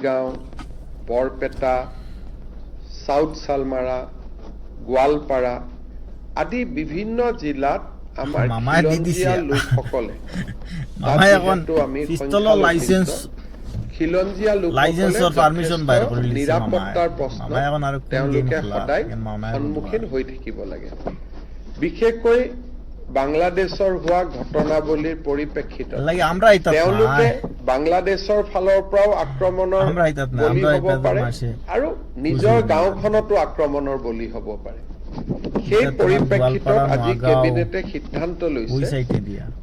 গাঁও, বৰপেটা, সাউথ সালমাৰা, গোৱালপাৰা আদি বিভিন্ন জিলাত আমাৰ খিলঞ্জীয়া লোকসকলে মামাই এখন পিস্তলৰ লাইসেন্স খিলঞ্জীয়া লাইসেন্সৰ পাৰমিশন বাইৰ কৰি দিছে নিৰাপত্তাৰ প্ৰশ্ন মামাই এখন আৰু তেওঁলোকে সদায় সন্মুখীন হৈ থাকিব লাগে। বিশেষকৈ বাংলাদেশৰ হোৱা ঘটনাৱলীৰ পৰিপ্ৰেক্ষিতত লাগে আমৰা আইতাত তেওঁলোকে বাংলাদেশৰ ফালৰ পৰাও আক্ৰমণৰ বলি হ'ব পাৰে আৰু নিজৰ গাঁওখনতো আক্ৰমণৰ বলি হ'ব পাৰে। সেই পৰিপ্ৰেক্ষিতত আজি কেবিনেটে সিদ্ধান্ত লৈছে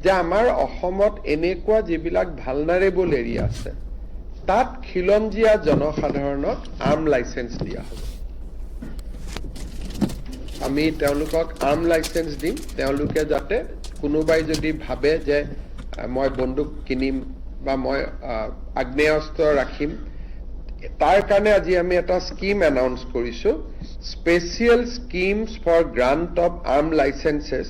যে আমাৰ অসমত এনেকুৱা যিবিলাক ভালনাৰেবল এৰিয়া আছে তাত খিলঞ্জীয়া জনসাধাৰণক আৰ্ম লাইসেন্স দিয়া হ'ব। আমি তেওঁলোকক আৰ্ম লাইসেন্স দিম, তেওঁলোকে যাতে কোনোবাই যদি ভাবে যে মই বন্দুক কিনিম বা মই আগ্নেয়াস্ত্ৰ ৰাখিম, তাৰ কাৰণে আজি আমি এটা স্কিম এনাউন্স কৰিছো, special schemes for grant of arm licences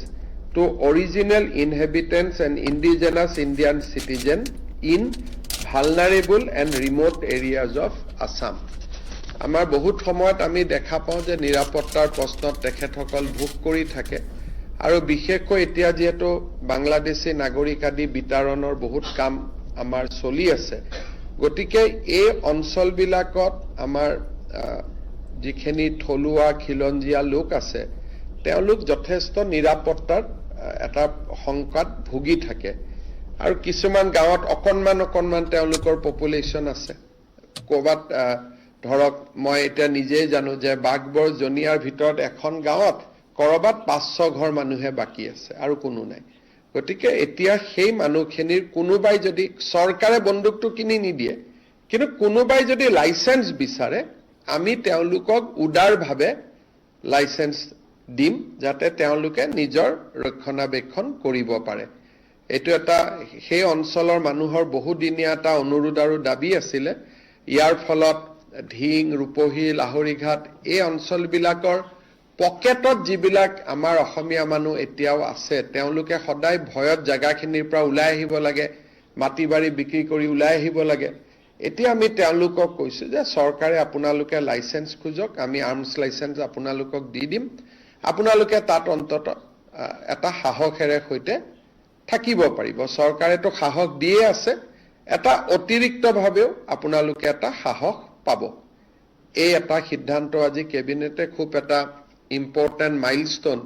to original inhabitants and indigenous Indian citizen in vulnerable and remote areas of Assam. আমাৰ বহুত সময়ত আমি দেখা পাওঁ যে নিৰাপত্তাৰ প্ৰশ্নত তেখেতসকল ভোগ কৰি থাকে আৰু বিশেষকৈ এতিয়া যিহেতু বাংলাদেশী নাগৰিক আদি বিতৰণৰ বহুত কাম আমাৰ চলি আছে, গতিকে এই অঞ্চলবিলাকত আমাৰ যিখিনি থলুৱা খিলঞ্জীয়া লোক আছে তেওঁলোক যথেষ্ট নিৰাপত্তাৰ এটা শংকাত ভুগি থাকে আৰু কিছুমান গাঁৱত অকণমান তেওঁলোকৰ পপুলেশ্যন আছে। ক'ৰবাত ধৰক মই এতিয়া নিজেই জানো যে বাঘবৰ জনিয়াৰ ভিতৰত এখন গাঁৱত কৰবাত 500 ঘৰ মানুহে বাকী আছে আৰু কোনো নাই। গতিকে এতিয়া সেই মানুহখিনিৰ কোনোবাই যদি চৰকাৰে বন্দুকটো কিনি নিদিয়ে, কিন্তু কোনোবাই যদি লাইসেন্স বিচাৰে আমি তেওঁলোকক উদাৰভাৱে লাইসেন্স দিম যাতে তেওঁলোকে নিজৰ ৰক্ষণাবেক্ষণ কৰিব পাৰে। এইটো এটা সেই অঞ্চলৰ মানুহৰ বহুদিনীয়া এটা অনুৰোধ আৰু দাবী আছিলে। ইয়াৰ ফলত ঢিং, ৰূপহী, লাহৰীঘাট এই অঞ্চলবিলাকৰ পকেটত যিবিলাক আমাৰ অসমীয়া মানুহ এতিয়াও আছে তেওঁলোকে সদায় ভয়ত জাগাখিনিৰ পৰা ওলাই আহিব লাগে, মাটি বাৰী বিক্ৰী কৰি ওলাই আহিব লাগে। এতিয়া আমি তেওঁলোকক কৈছো যে চৰকাৰে আপোনালোকে লাইসেন্স খুজক, আমি আৰ্মছ লাইসেন্স আপোনালোকক দি দিম, আপোনালোকে তাত অন্তত এটা সাহসেৰে সৈতে থাকিব পাৰিব। চৰকাৰেতো সাহস দিয়ে আছে, এটা অতিৰিক্তভাৱেও আপোনালোকে এটা সাহস পাব। এই এটা সিদ্ধান্ত আজি কেবিনেটে খুব এটা ইম্পৰ্টেণ্ট মাইলষ্টন।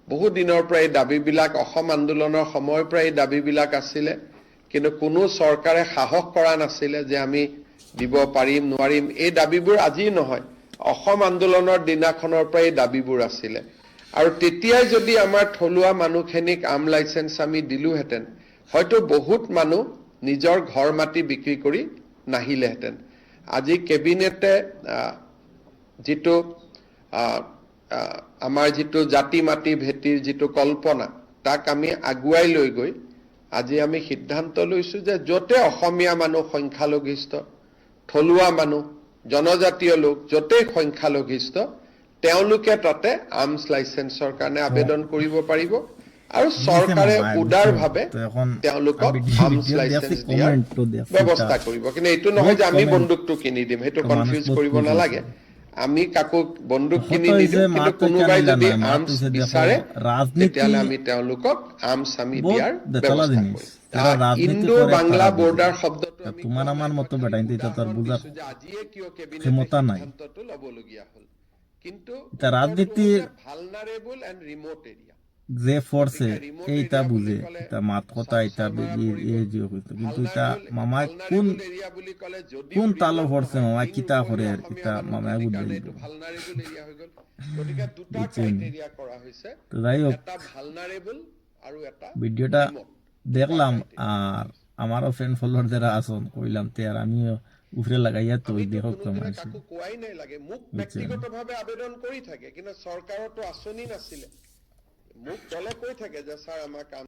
বহু দিনৰ পৰা এই দাবীবিলাক অসম আন্দোলনৰ সময়ৰ পৰা এই দাবীবিলাক আছিলে, কিন্তু কোনো চৰকাৰে সাহস কৰা নাছিলে যে আমি দিব পাৰিম নোৱাৰিম। এই দাবীবোৰ আজি নহয়, অসম আন্দোলনৰ দিনাখনৰ পৰা এই দাবীবোৰ আছিলে আৰু তেতিয়াই যদি আমাৰ থলুৱা মানুহখিনিক আৰ্ম লাইসেন্স আমি দিলোহেঁতেন হয়তো বহুত মানুহ নিজৰ ঘৰ মাটি বিক্ৰী কৰি নাহিলেহেঁতেন। আজি কেবিনেটে যিটো আমাৰ যিটো জাতি মাটি ভেটিৰ যিটো কল্পনা তাক আমি আগুৱাই লৈ গৈ আজি আমি সিদ্ধান্ত লৈছো যে য'তে অসমীয়া মানুহ সংখ্যালঘিষ্ঠ, থলুৱা মানুহ, জনজাতীয় লোক য'তেই সংখ্যালঘিষ্ঠ তেওঁলোকে তাতে আৰ্মছ লাইসেন্সৰ কাৰণে আবেদন কৰিব পাৰিব আৰু চৰকাৰে উদাৰভাৱে তেওঁলোকক আৰ্মছ লাইসেন্স দিয়াৰ ব্যৱস্থা কৰিব। কিন্তু এইটো নহয় যে আমি বন্দুকটো কিনি দিম, সেইটো কনফিউজ কৰিব নালাগে। আমি কাকো বন্দুক কিনি নিদিওঁ, কিন্তু কোনোবাই যদি আৰ্মছ বিচাৰে তেতিয়াহ'লে আমি তেওঁলোকক আৰ্মছ আমি দিয়াৰ ব্যৱস্থা কৰিম। ইণ্ডো বাংলা বৰ্ডাৰ শব্দটো আমি তোমাৰ আমাৰ মতো বেটাইন দিতা তার বুঝার আজিয়ে কিয় কেবিনেটে ক্ষমতা নাই। সিদ্ধান্তটো ল'বলগীয়া হ'ল, কিন্তু রাজনীতির ভালনারেবল এণ্ড ৰিমোট এৰিয়া যে ফোর্সে এইটা বুঝে এটা মাত কথা এটা কিন্তু এটা মামায় কোন তালো ফোর্সে মামায় কিতা করে আর এটা মামায় বুঝে দিব। তো যাই হোক ভিডিওটা দেখলাম আর আমারও ফ্রেন্ড ফলোয়ার যারা আসন কইলাম তে আর আমিও উফরে লাগাইয়া তো দেখো তোমার কোৱাই নাই লাগে মোক ব্যক্তিগতভাৱে আবেদন কৰি থাকে, কিন্তু চৰকাৰতো আঁচনি নাছিলে। মোক দলে কৈ থাকে যে স্যাৰ আমাক